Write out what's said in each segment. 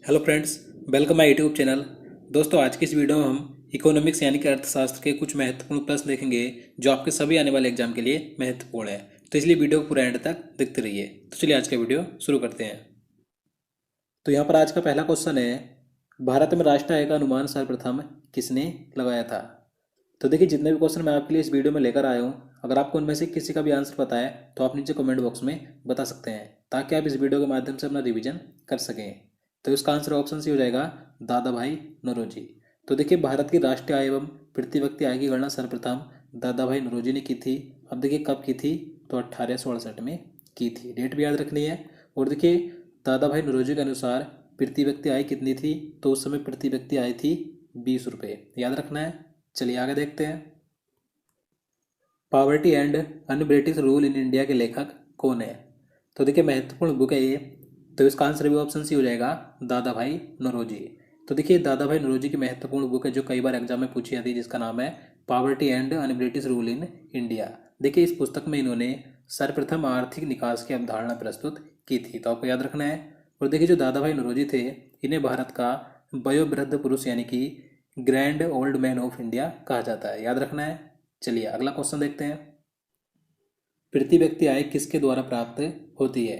Hello friends, welcome my YouTube channel. दोस्तों, आज की इस वीडियो में हम इकोनॉमिक्स यानी कि अर्थशास्त्र के कुछ महत्वपूर्ण प्रश्न देखेंगे जो आपके सभी आने वाले एग्जाम के लिए महत्वपूर्ण है। तो इसलिए वीडियो को पूरा एंड तक देखते रहिए। तो चलिए आज का वीडियो शुरू करते हैं। तो यहाँ पर आज का पहला क्वेश्चन है, भारत में राष्ट्रीय आय का अनुमान सर्वप्रथम किसने लगाया था। तो देखिए, जितने भी क्वेश्चन मैं आपके लिए इस वीडियो में लेकर आया हूँ, अगर आपको उनमें से किसी का भी आंसर पता है तो आप नीचे कमेंट बॉक्स में बता सकते हैं, ताकि आप इस वीडियो के माध्यम से अपना रिवीजन कर सकें। तो इसका आंसर ऑप्शन सी हो जाएगा, दादा भाई नौरोजी। तो देखिए, भारत की राष्ट्रीय आय एवं प्रति व्यक्ति आय की गणना सर्वप्रथम दादा भाई नौरोजी ने की थी। अब देखिए कब की थी, तो 1868 में की थी। डेट भी याद रखनी है। और देखिए, दादा भाई नौरोजी के अनुसार प्रति व्यक्ति आय कितनी थी, तो उस समय प्रति व्यक्ति आय थी 20 रुपये। याद रखना है। चलिए आगे देखते हैं। Poverty and un British rule in India के लेखक कौन है। तो देखिए, महत्वपूर्ण बुक है ये। तो इसका आंसर भी ऑप्शन सी हो जाएगा, दादा भाई नौरोजी। तो देखिए, दादा भाई नौरोजी की महत्वपूर्ण बुक है जो कई बार एग्जाम में पूछी जाती है, जिसका नाम है poverty and un British rule in India. देखिए, इस पुस्तक में इन्होंने सर्वप्रथम आर्थिक निकास की अवधारणा प्रस्तुत की थी। तो आपको याद रखना है। और देखिए, जो दादा भाई नौरोजी थे, इन्हें भारत का वयोवृद्ध पुरुष यानी कि grand old man of India कहा जाता है। याद रखना है। चलिए अगला क्वेश्चन देखते हैं। प्रति व्यक्ति आय किसके द्वारा प्राप्त होती है।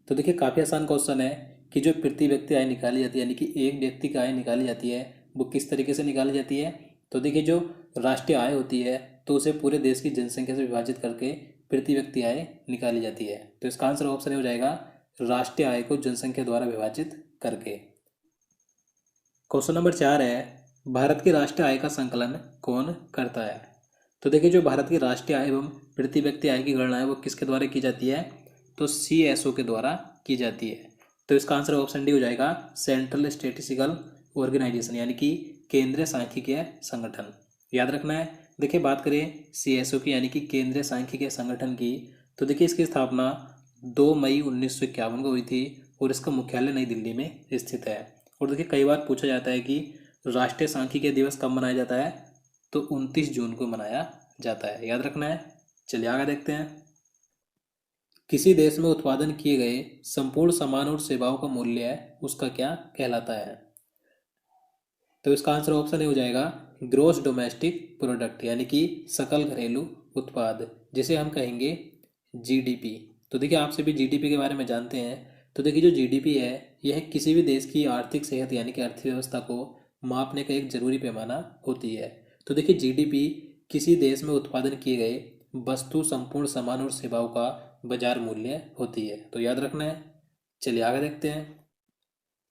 तो देखिए, काफ़ी आसान क्वेश्चन है कि जो प्रति व्यक्ति आय निकाली जाती है, यानी कि एक व्यक्ति की आय निकाली जाती है, वो किस तरीके से निकाली जाती है। तो देखिए, जो राष्ट्रीय आय होती है, तो उसे पूरे देश की जनसंख्या से विभाजित करके प्रति व्यक्ति आय निकाली जाती है। तो इसका आंसर ऑप्शन हो जाएगा, राष्ट्रीय आय को जनसंख्या द्वारा विभाजित करके। क्वेश्चन नंबर 4 है, भारत की राष्ट्रीय आय का संकलन कौन करता है। तो देखिए, जो भारत की राष्ट्रीय आय एवं प्रति व्यक्ति आय की गणना है वो किसके द्वारा की जाती है, तो CSO के द्वारा की जाती है। तो इसका आंसर ऑप्शन डी हो जाएगा, सेंट्रल स्टेटिस्टिकल ऑर्गेनाइजेशन, यानी कि केंद्रीय सांख्यिकीय संगठन। याद रखना है। देखिए, बात करें CSO की, यानी कि केंद्रीय सांख्यिकीय संगठन की, तो देखिए इसकी स्थापना 2 मई 1951 को हुई थी और इसका मुख्यालय नई दिल्ली में स्थित है। और देखिए, कई बार पूछा जाता है कि राष्ट्रीय सांख्यिकीय दिवस कब मनाया जाता है, तो 29 जून को मनाया जाता है। याद रखना है। चलिए आगे देखते हैं। किसी देश में उत्पादन किए गए संपूर्ण सामान और सेवाओं का मूल्य है उसका क्या कहलाता है। तो इसका आंसर ऑप्शन ए हो जाएगा, ग्रोस डोमेस्टिक प्रोडक्ट, यानी कि सकल घरेलू उत्पाद, जिसे हम कहेंगे GDP। तो देखिए, आप सभी GDP के बारे में जानते हैं। तो देखिए, जो GDP है, यह किसी भी देश की आर्थिक सेहत यानी कि अर्थव्यवस्था को मापने का एक जरूरी पैमाना होती है। तो देखिए, GDP किसी देश में उत्पादन किए गए वस्तु, संपूर्ण सामान और सेवाओं का बाजार मूल्य होती है। तो याद रखना है। चलिए आगे देखते हैं।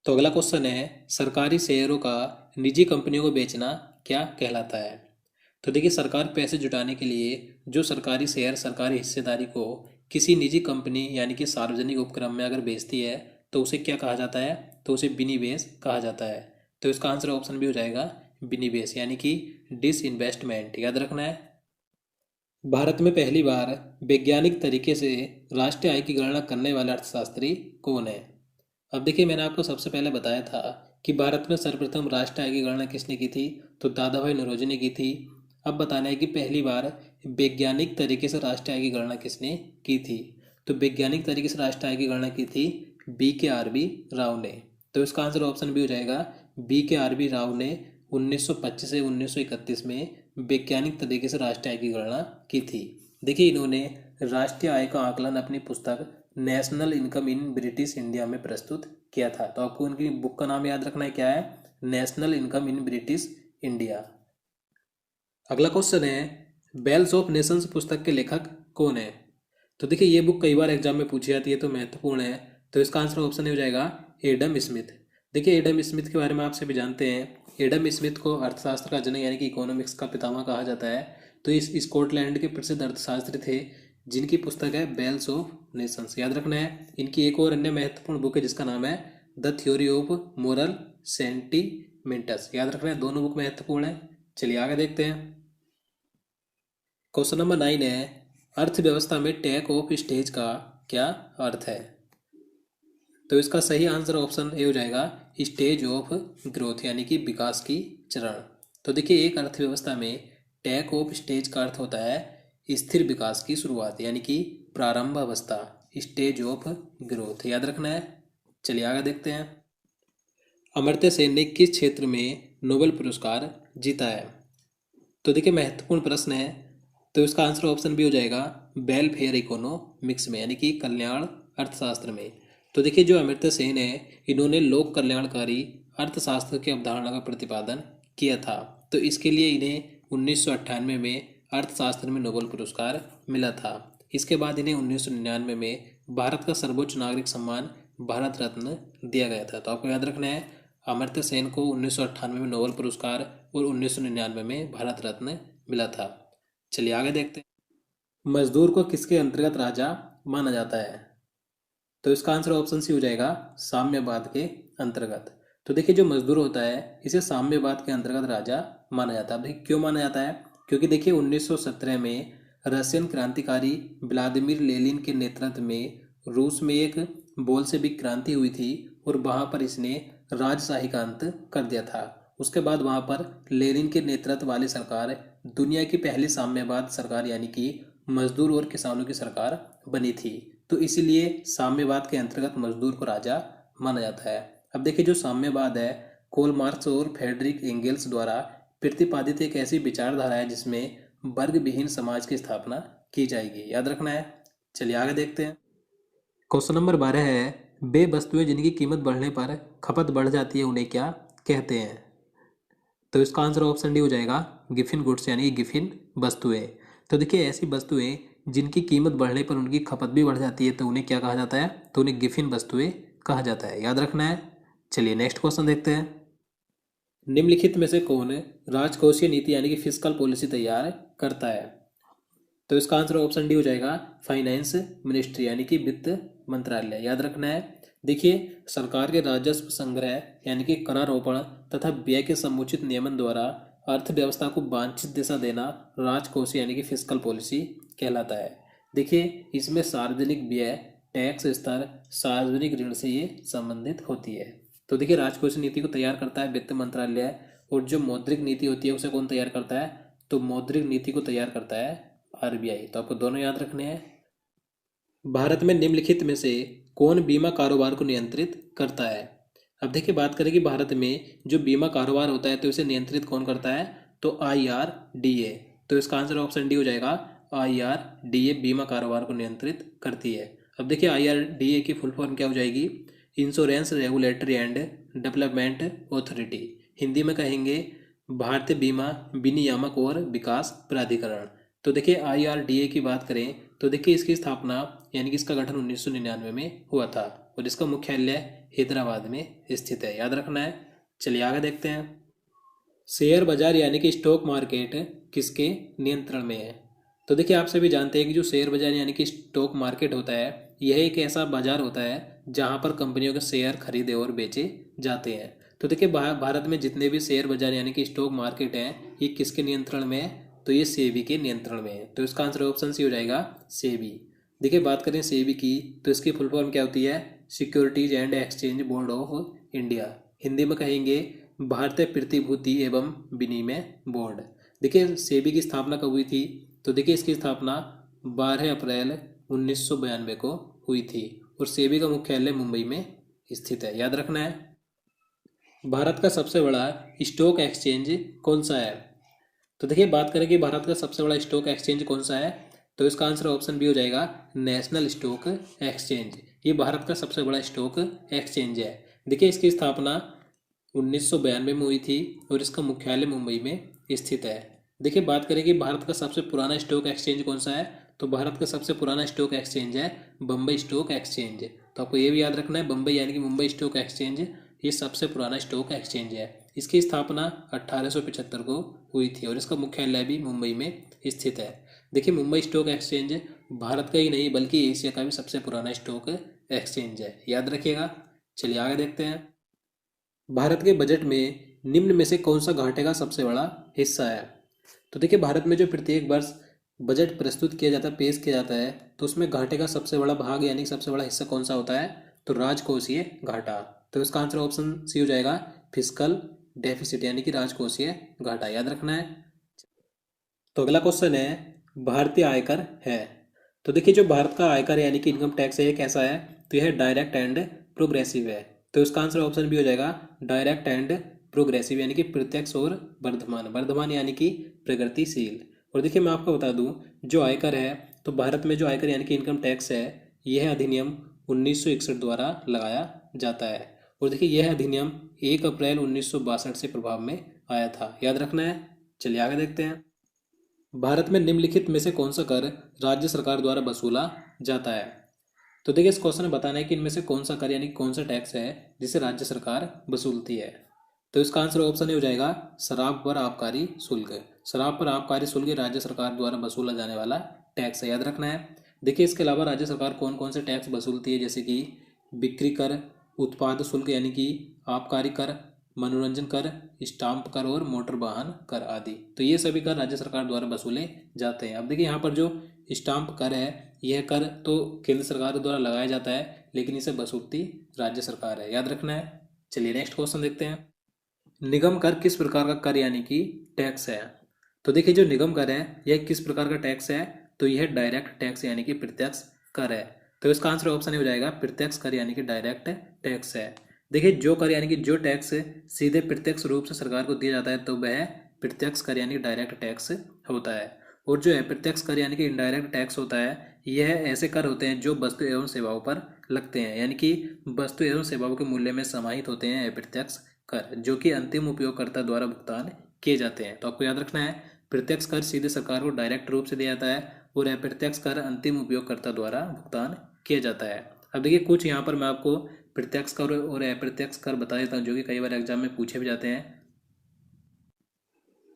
तो अगला क्वेश्चन है, सरकारी शेयरों का निजी कंपनियों को बेचना क्या कहलाता है। तो देखिए, सरकार पैसे जुटाने के लिए जो सरकारी शेयर, सरकारी हिस्सेदारी को किसी निजी कंपनी यानी कि सार्वजनिक उपक्रम में अगर बेचती है, तो उसे क्या कहा जाता है, तो उसे विनिवेश कहा जाता है। तो इसका आंसर ऑप्शन भी हो जाएगा, विनिवेश, यानी कि डिसइन्वेस्टमेंट। याद रखना है। भारत में पहली बार वैज्ञानिक तरीके से राष्ट्रीय आय की गणना करने वाले अर्थशास्त्री कौन है। अब देखिए, मैंने आपको सबसे पहले बताया था कि भारत में सर्वप्रथम राष्ट्रीय आय की गणना किसने की थी, तो दादा भाई नौरोजी ने की थी। अब बताना है कि पहली बार वैज्ञानिक तरीके से राष्ट्रीय आय की गणना किसने की थी। तो वैज्ञानिक तरीके से राष्ट्रीय आय की गणना की थी BKRB राव ने। तो इसका आंसर ऑप्शन भी हो जाएगा, BKRB राव ने 1925 से 1931 में वैज्ञानिक तरीके से राष्ट्रीय आय की गणना की थी। देखिए, इन्होंने राष्ट्रीय आय का आकलन अपनी पुस्तक national income in British India में प्रस्तुत किया था। तो आपको उनकी बुक का नाम याद रखना है, क्या है, national income in British India. अगला क्वेश्चन है, बेल्स ऑफ नेशंस पुस्तक के लेखक कौन है। तो देखिए, ये बुक कई बार एग्जाम में पूछी जाती है, तो महत्वपूर्ण है। तो इसका आंसर ऑप्शन हो जाएगा, एडम स्मिथ। देखिए, एडम स्मिथ के बारे में आप सभी जानते हैं। एडम स्मिथ को अर्थशास्त्र का जनक यानी कि इकोनॉमिक्स का पितामह कहा जाता है। तो इस स्कॉटलैंड के प्रसिद्ध अर्थशास्त्री थे, जिनकी पुस्तक है बेल्स ऑफ नेशंस। याद रखना है। इनकी एक और अन्य महत्वपूर्ण बुक है जिसका नाम है the theory of moral sentiments. याद रखना है, दोनों बुक महत्वपूर्ण है। चलिए आगे देखते हैं। क्वेश्चन नंबर 9 है, अर्थव्यवस्था में टैक ऑफ स्टेज का क्या अर्थ है। तो इसका सही आंसर ऑप्शन ए हो जाएगा, स्टेज ऑफ ग्रोथ, यानी कि विकास की चरण। तो देखिए, एक अर्थव्यवस्था में टैक ऑफ स्टेज का अर्थ होता है स्थिर विकास की शुरुआत, यानी कि प्रारंभ अवस्था, स्टेज ऑफ ग्रोथ। याद रखना है। चलिए आगे देखते हैं। अमर्त्य सेन ने किस क्षेत्र में नोबेल पुरस्कार जीता है? तो देखिए महत्वपूर्ण प्रश्न है। तो इसका आंसर ऑप्शन बी हो जाएगा वेलफेयर इकोनॉमिक्स में, यानी कि कल्याण अर्थशास्त्र में। तो देखिए जो अमर्त्य सेन है, इन्होंने लोक कल्याणकारी अर्थशास्त्र की अवधारणा का प्रतिपादन किया था। तो इसके लिए इन्हें 1998 में अर्थशास्त्र में नोबेल पुरस्कार मिला था। इसके बाद इन्हें 1999 में भारत का सर्वोच्च नागरिक सम्मान भारत रत्न दिया गया था। तो आपको याद रखना है, अमर्त्य सेन को 1998 में नोबेल पुरस्कार और 1999 में भारत रत्न मिला था। चलिए आगे देखते हैं। मजदूर को किसके अंतर्गत राजा माना जाता है? तो इसका आंसर ऑप्शन सी हो जाएगा साम्यवाद के अंतर्गत। तो देखिए जो मजदूर होता है, इसे साम्यवाद के अंतर्गत राजा माना जाता है। देखिए क्यों माना जाता है? क्योंकि देखिए 1917 में रशियन क्रांतिकारी व्लादिमीर लेनिन के नेतृत्व में रूस में एक बोल्शेविक क्रांति हुई थी और वहां पर इसने राजशाही का अंत कर दिया था। उसके बाद वहां पर लेनिन के नेतृत्व वाली सरकार दुनिया की पहली साम्यवाद सरकार यानी कि मजदूर और किसानों की सरकार बनी थी। तो इसीलिए साम्यवाद के अंतर्गत मजदूर को राजा माना जाता है। अब देखिए जो साम्यवाद है, कोल मार्क्स और फ्रेडरिक एंगेल्स द्वारा प्रतिपादित एक ऐसी विचारधारा है जिसमें वर्ग विहीन समाज की स्थापना की जाएगी। याद रखना है। चलिए आगे देखते हैं। क्वेश्चन नंबर 12 है, वे वस्तुएं जिनकी कीमत बढ़ने पर खपत बढ़ जाती है उन्हें क्या कहते हैं? तो इसका आंसर ऑप्शन डी हो जाएगा गिफिन गुड्स, यानी गिफिन वस्तुएं। तो देखिए ऐसी वस्तुएं जिनकी कीमत बढ़ने पर उनकी खपत भी बढ़ जाती है तो उन्हें क्या कहा जाता है? तो उन्हें गिफिन वस्तुएं कहा जाता है। याद रखना है। चलिए नेक्स्ट क्वेश्चन देखते हैं। निम्नलिखित में से कौन राजकोषीय नीति यानी कि फिस्कल पॉलिसी तैयार करता है? तो इसका आंसर ऑप्शन डी हो जाएगा फाइनेंस मिनिस्ट्री, यानी कि वित्त मंत्रालय। याद रखना है। देखिए सरकार के राजस्व संग्रह यानी कि करारोपण तथा व्यय के समुचित नियमन द्वारा अर्थव्यवस्था को वांछित दिशा देना राजकोषीय यानी कि फिस्कल पॉलिसी कहलाता है। देखिए इसमें सार्वजनिक व्यय, टैक्स स्तर, सार्वजनिक ऋण से ये संबंधित होती है। तो देखिए राजकोषीय नीति को तैयार करता है वित्त मंत्रालय, और जो मौद्रिक नीति होती है उसे कौन तैयार करता है? तो मौद्रिक नीति को तैयार करता है आरबीआई। तो आपको दोनों याद रखने हैं। भारत में निम्नलिखित में से कौन बीमा कारोबार को नियंत्रित करता है? अब देखिए बात करें कि भारत में जो बीमा कारोबार होता है तो इसे नियंत्रित कौन करता है? तो IRDA। तो इसका आंसर ऑप्शन डी हो जाएगा IRDA बीमा कारोबार को नियंत्रित करती है। अब देखिए IRDA की फुल फॉर्म क्या हो जाएगी? Insurance regulatory and development authority. Hindi में कहेंगे भारतीय बीमा विनियामक और विकास प्राधिकरण। तो देखिए IRDA की बात करें तो देखिए इसकी स्थापना यानी कि इसका गठन 1999 में हुआ था और इसका मुख्यालय हैदराबाद में स्थित है। याद रखना है। चलिए आगे देखते हैं। शेयर बाजार यानी कि स्टॉक मार्केट किसके नियंत्रण में है? तो देखिए आप सभी जानते हैं कि जो शेयर बाजार यानी कि स्टॉक मार्केट होता है, यह एक ऐसा बाजार होता है जहां पर कंपनियों के शेयर खरीदे और बेचे जाते हैं। तो देखिए भारत में जितने भी शेयर बाजार यानी कि स्टॉक मार्केट हैं, ये किसके नियंत्रण में है? तो ये सेबी के नियंत्रण में है। तो इसका आंसर ऑप्शन सी हो जाएगा सेबी। देखिए बात करें सेबी की तो इसकी फुल फॉर्म क्या होती है? Securities and exchange board of India. Hindi में कहेंगे भारतीय प्रतिभूति एवं विनिमय बोर्ड। देखिए सेबी की स्थापना कब हुई थी? तो देखिए इसकी स्थापना 12 अप्रैल 1992 को हुई थी और सेबी का मुख्यालय मुंबई में स्थित है। याद रखना है। भारत का सबसे बड़ा स्टॉक एक्सचेंज कौन सा है? तो देखिए बात करें कि भारत का सबसे बड़ा स्टॉक एक्सचेंज कौन सा है, तो इसका आंसर ऑप्शन बी हो जाएगा नेशनल स्टॉक एक्सचेंज। ये भारत का सबसे बड़ा स्टॉक एक्सचेंज है। देखिए इसकी स्थापना 1992 में हुई थी और इसका मुख्यालय मुंबई में स्थित है। देखिए बात करें कि भारत का सबसे पुराना स्टॉक एक्सचेंज कौन सा है, तो भारत का सबसे पुराना स्टॉक एक्सचेंज है बम्बई स्टॉक एक्सचेंज। तो आपको ये भी याद रखना है, बम्बई यानी कि मुंबई स्टॉक एक्सचेंज ये सबसे पुराना स्टॉक एक्सचेंज है। इसकी स्थापना 1875 को हुई थी और इसका मुख्यालय भी मुंबई में स्थित है। देखिए मुंबई स्टॉक एक्सचेंज भारत का ही नहीं बल्कि एशिया का भी सबसे पुराना स्टॉक एक्सचेंज है। याद रखिएगा। चलिए आगे देखते हैं। भारत के बजट में निम्न में से कौन सा घाटे का सबसे बड़ा हिस्सा है? तो देखिए भारत में जो प्रत्येक वर्ष बजट प्रस्तुत किया जाता है, पेश किया जाता है, तो उसमें घाटे का सबसे बड़ा भाग यानी सबसे बड़ा हिस्सा कौन सा होता है? तो राजकोषीय घाटा। तो इसका आंसर ऑप्शन सी हो जाएगा फिस्कल डेफिसिट, यानी कि राजकोषीय घाटा। याद रखना है। तो अगला क्वेश्चन है भारतीय आयकर है। तो देखिए जो भारत का आयकर यानी कि इनकम टैक्स है ये कैसा है? तो यह डायरेक्ट एंड प्रोग्रेसिव है। तो इसका आंसर ऑप्शन बी हो जाएगा डायरेक्ट एंड प्रोग्रेसिव, यानी कि प्रत्यक्ष और वर्धमान। वर्धमान यानी कि प्रगतिशील। और देखिए मैं आपको बता दूं, जो आयकर है, तो भारत में जो आयकर यानी कि इनकम टैक्स है, यह अधिनियम 1961 द्वारा लगाया जाता है। और देखिए यह अधिनियम 1 अप्रैल 1962 से प्रभाव में आया था, याद रखना है। चलिए आगे देखते हैं। भारत में निम्नलिखित में से कौन सा कर राज्य सरकार द्वारा वसूला जाता है? तो देखिए इस क्वेश्चन में बताना है कि इनमें से कौन सा कर यानी कौन सा टैक्स है जिसे राज्य सरकार वसूलती है। तो इसका आंसर ऑप्शन ए हो जाएगा शराब पर आबकारी शुल्क। शराब पर आबकारी शुल्क राज्य सरकार द्वारा वसूला जाने वाला टैक्स है, याद रखना है। देखिए इसके अलावा राज्य सरकार कौन कौन से टैक्स वसूलती है, जैसे कि बिक्री कर, उत्पाद शुल्क यानी कि आबकारी कर, मनोरंजन कर, स्टाम्प कर और मोटर वाहन कर आदि। तो ये सभी कर राज्य सरकार द्वारा वसूले जाते हैं। अब देखिए यहाँ पर जो स्टाम्प कर है, यह कर तो केंद्र सरकार द्वारा लगाया जाता है, लेकिन इसे वसूलती राज्य सरकार है, याद रखना है। चलिए नेक्स्ट क्वेश्चन देखते हैं। निगम कर किस प्रकार का कर यानी कि टैक्स है? तो देखिए जो निगम कर है यह किस प्रकार का टैक्स है? तो यह डायरेक्ट टैक्स यानी कि प्रत्यक्ष कर है। तो इसका आंसर ऑप्शन हो जाएगा प्रत्यक्ष कर यानी कि डायरेक्ट टैक्स है। देखिए जो कर यानी कि जो टैक्स सीधे प्रत्यक्ष रूप से सरकार को दिया जाता है तो वह प्रत्यक्ष कर यानी कि डायरेक्ट टैक्स होता है। और जो है प्रत्यक्ष कर यानी कि इनडायरेक्ट टैक्स होता है, यह ऐसे कर होते हैं जो वस्तु एवं सेवाओं पर लगते हैं, यानी कि वस्तु एवं सेवाओं के मूल्य में समाहित होते हैं अप्रत्यक्ष कर, जो कि अंतिम उपयोगकर्ता द्वारा भुगतान किए जाते हैं। तो आपको याद रखना है, प्रत्यक्ष कर सीधे सरकार को डायरेक्ट रूप से दिया जाता है और अप्रत्यक्ष कर अंतिम उपयोगकर्ता द्वारा भुगतान किया जाता है। अब देखिए कुछ यहाँ पर मैं आपको प्रत्यक्ष कर और अप्रत्यक्ष कर बता देता हूँ, जो कि कई बार एग्जाम में पूछे भी जाते हैं।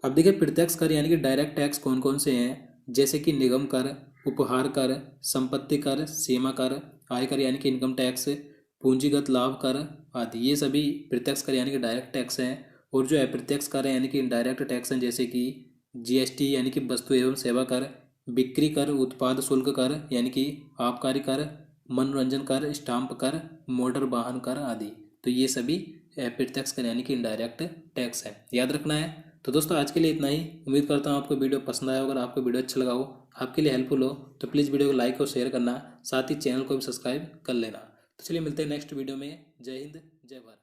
अब देखिए प्रत्यक्ष कर यानी कि डायरेक्ट टैक्स कौन कौन से हैं, जैसे कि निगम कर, उपहार कर, संपत्ति कर, सीमा कर, आयकर यानी कि इनकम टैक्स, पूंजीगत लाभ कर आदि। ये सभी प्रत्यक्ष कर यानी कि डायरेक्ट टैक्स हैं। और जो अप्रत्यक्ष कर है यानी कि इनडायरेक्ट टैक्स हैं, जैसे कि जीएसटी यानी कि वस्तु एवं सेवा कर, बिक्री कर, उत्पाद शुल्क कर यानी कि आबकारी कर, मनोरंजन कर, स्टाम्प कर, मोटर वाहन कर आदि। तो ये सभी अप्रत्यक्ष कर यानी कि इनडायरेक्ट टैक्स है, याद रखना है। तो दोस्तों आज के लिए इतना ही। उम्मीद करता हूँ आपको वीडियो पसंद आया। अगर आपको वीडियो अच्छा लगा हो, आपके लिए हेल्पफुल हो, तो प्लीज़ वीडियो को लाइक और शेयर करना, साथ ही चैनल को भी सब्सक्राइब कर लेना। तो चलिए मिलते हैं नेक्स्ट वीडियो में। जय हिंद, जय भारत।